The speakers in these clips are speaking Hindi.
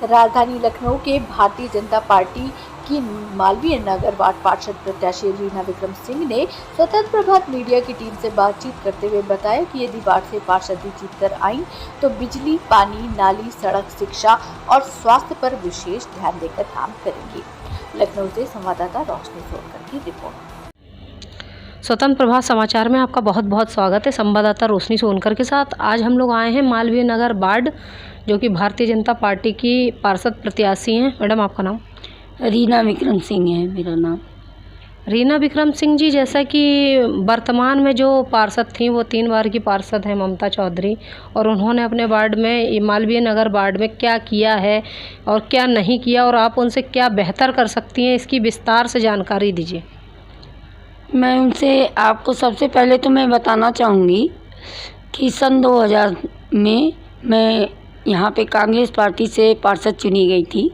राजधानी लखनऊ के भारतीय जनता पार्टी की मालवीय नगर वार्ड पार्षद प्रत्याशी रीना विक्रम सिंह ने स्वतंत्र प्रभात मीडिया की टीम से बातचीत करते हुए बताया कि यदि वार्ड से पार्षद जीतकर आईं तो बिजली, पानी, नाली, सड़क, शिक्षा और स्वास्थ्य पर विशेष ध्यान देकर काम करेंगे। लखनऊ से संवाददाता रोशनी सोनकर की रिपोर्ट। स्वतंत्र प्रभात समाचार में आपका बहुत बहुत स्वागत है। संवाददाता रोशनी सोनकर के साथ आज हम लोग आए हैं मालवीय नगर वार्ड, जो कि भारतीय जनता पार्टी की पार्षद प्रत्याशी हैं। मैडम, आपका नाम? रीना विक्रम सिंह है मेरा नाम। रीना विक्रम सिंह जी, जैसा कि वर्तमान में जो पार्षद थी वो 3 बार की पार्षद हैं ममता चौधरी, और उन्होंने अपने वार्ड में, मालवीय नगर वार्ड में क्या किया है और क्या नहीं किया, और आप उनसे क्या बेहतर कर सकती हैं, इसकी विस्तार से जानकारी दीजिए। मैं उनसे आपको सबसे पहले तो मैं बताना चाहूँगी कि सन 2000 में मैं यहाँ पे कांग्रेस पार्टी से पार्षद चुनी गई थी।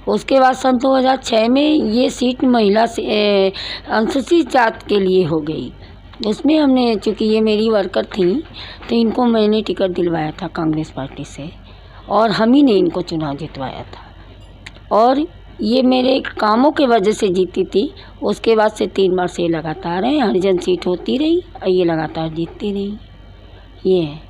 उसके बाद सन 2006 में ये सीट महिला से अनुसूचित जाति के लिए हो गई। उसमें हमने, चूँकि ये मेरी वर्कर थी, तो इनको मैंने टिकट दिलवाया था कांग्रेस पार्टी से, और हम ही ने इनको चुनाव जितवाया था, और ये मेरे कामों के वजह से जीती थी। उसके बाद से 3 बार से लगातार है, हरिजन सीट होती रही और ये लगातार जीतती रही। ये है।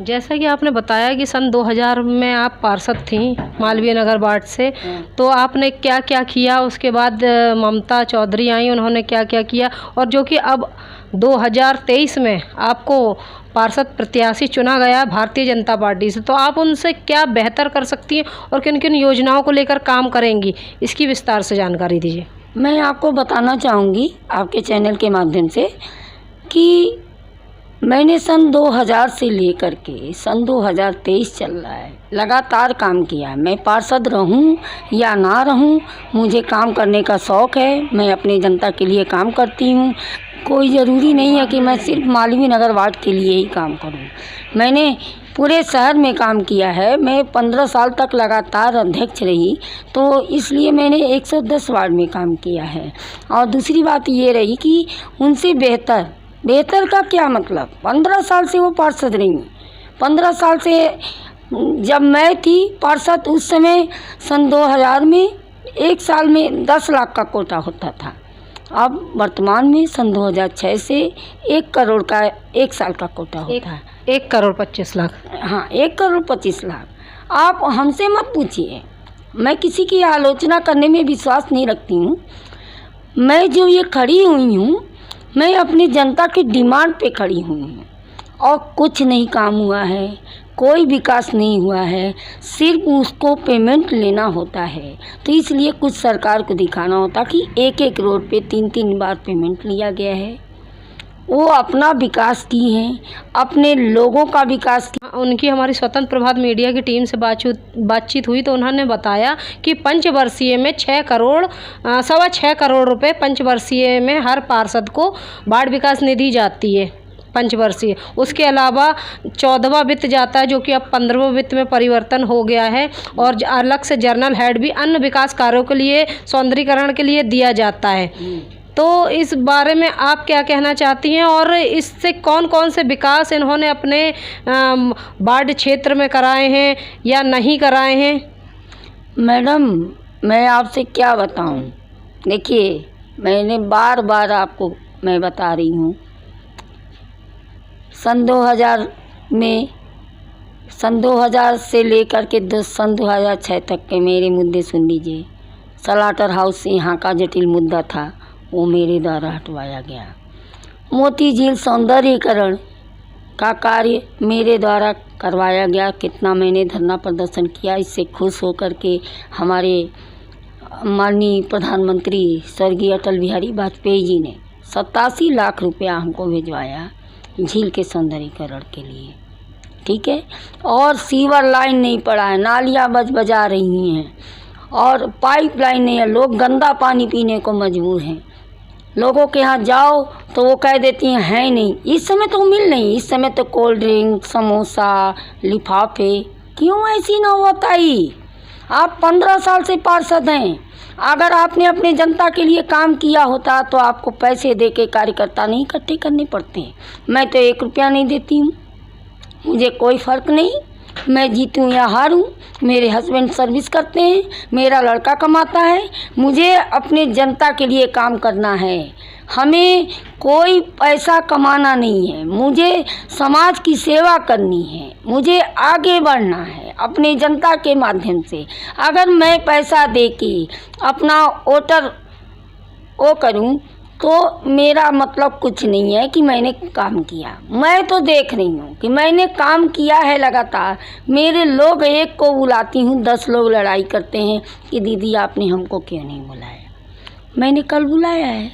जैसा कि आपने बताया कि सन 2000 में आप पार्षद थीं मालवीय नगर वार्ड से, तो आपने क्या क्या किया, उसके बाद ममता चौधरी आई, उन्होंने क्या क्या किया, और जो कि अब 2023 में आपको पार्षद प्रत्याशी चुना गया भारतीय जनता पार्टी से, तो आप उनसे क्या बेहतर कर सकती हैं और किन किन योजनाओं को लेकर काम करेंगी, इसकी विस्तार से जानकारी दीजिए। मैं आपको बताना चाहूँगी आपके चैनल के माध्यम से कि मैंने सन 2000 से लेकर के सन 2023 चल रहा है, लगातार काम किया है। मैं पार्षद रहूं या ना रहूं, मुझे काम करने का शौक़ है। मैं अपने जनता के लिए काम करती हूं। कोई ज़रूरी नहीं है कि मैं सिर्फ मालवीय नगर वार्ड के लिए ही काम करूं। मैंने पूरे शहर में काम किया है। मैं 15 साल तक लगातार अध्यक्ष रही, तो इसलिए मैंने 110 वार्ड में काम किया है। और दूसरी बात ये रही कि उनसे बेहतर का क्या मतलब, 15 साल से वो पार्षद रही। 15 साल से जब मैं थी पार्षद, उस समय सन 2000 में 1 साल में 10 लाख का कोटा होता था। अब वर्तमान में सन 2006 से 1 करोड़ का 1 साल का कोटा होता है। 1 करोड़ 25 लाख। हाँ, 1 करोड़ 25 लाख। आप हमसे मत पूछिए, मैं किसी की आलोचना करने में विश्वास नहीं रखती हूँ। मैं जो ये खड़ी हुई हूँ, मैं अपनी जनता की डिमांड पे खड़ी हुई हूँ, और कुछ नहीं काम हुआ है, कोई विकास नहीं हुआ है, सिर्फ उसको पेमेंट लेना होता है। तो इसलिए कुछ सरकार को दिखाना होता कि 1-1 रोड पे 3-3 बार पेमेंट लिया गया है। वो अपना विकास की हैं, अपने लोगों का विकास की। उनकी हमारी स्वतंत्र प्रभात मीडिया की टीम से बातचीत हुई, तो उन्होंने बताया कि पंचवर्षीय में 6 करोड़ रुपए पंचवर्षीय में हर पार्षद को वार्ड विकास निधि जाती है, पंचवर्षीय। उसके अलावा 14वां वित्त जाता है, जो कि अब 15वें वित्त में परिवर्तन हो गया है, और अलग से जर्नल हेड भी अन्य विकास कार्यों के लिए, सौंदर्यीकरण के लिए दिया जाता है। तो इस बारे में आप क्या कहना चाहती हैं, और इससे कौन कौन से विकास इन्होंने अपने वार्ड क्षेत्र में कराए हैं या नहीं कराए हैं? मैडम, मैं आपसे क्या बताऊं। देखिए, मैंने बार आपको मैं बता रही हूँ, सन 2000 से लेकर के सन 2006 तक के मेरे मुद्दे सुन लीजिए। सलाटर हाउस से यहाँ का जटिल मुद्दा था, वो मेरे द्वारा हटवाया गया। मोती झील सौंदर्यीकरण का कार्य मेरे द्वारा करवाया गया। कितना मैंने धरना प्रदर्शन किया, इससे खुश होकर के हमारे माननीय प्रधानमंत्री स्वर्गीय अटल बिहारी वाजपेयी जी ने 87 लाख रुपया हमको भिजवाया झील के सौंदर्यीकरण के लिए। ठीक है, और सीवर लाइन नहीं पड़ा है, नालियाँ बजा रही हैं, और पाइप लाइन नहीं है। लोग गंदा पानी पीने को मजबूर हैं। लोगों के यहाँ जाओ तो वो कह देती हैं है नहीं। इस समय तो मिल नहीं, इस समय तो कोल्ड ड्रिंक, समोसा, लिफाफे। क्यों ऐसी नौबताई? आप 15 साल से पार्षद हैं। अगर आपने अपने जनता के लिए काम किया होता तो आपको पैसे दे के कार्यकर्ता नहीं इकट्ठे करने पड़ते। मैं तो 1 रुपया नहीं देती हूँ, मुझे कोई फ़र्क नहीं। मैं जीतूँ या हारूँ, मेरे हस्बैंड सर्विस करते हैं, मेरा लड़का कमाता है, मुझे अपने जनता के लिए काम करना है। हमें कोई पैसा कमाना नहीं है, मुझे समाज की सेवा करनी है, मुझे आगे बढ़ना है अपने जनता के माध्यम से। अगर मैं पैसा दे के अपना वोटर वो करूं तो मेरा मतलब कुछ नहीं है कि मैंने काम किया। मैं तो देख रही हूँ कि मैंने काम किया है लगातार। मेरे लोग एक को बुलाती हूँ, 10 लोग लड़ाई करते हैं कि दीदी आपने हमको क्यों नहीं बुलाया। मैंने कल बुलाया है,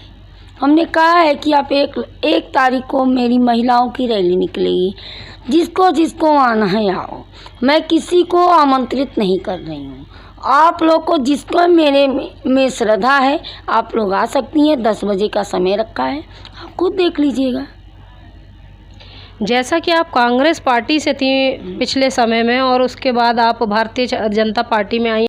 हमने कहा है कि आप एक तारीख को मेरी महिलाओं की रैली निकलेगी, जिसको आना है आओ। मैं किसी को आमंत्रित नहीं कर रही हूँ। आप लोग को जिसको मेरे में श्रद्धा है आप लोग आ सकती हैं। 10 बजे का समय रखा है, आप खुद देख लीजिएगा। जैसा कि आप कांग्रेस पार्टी से थी पिछले समय में और उसके बाद आप भारतीय जनता पार्टी में आई।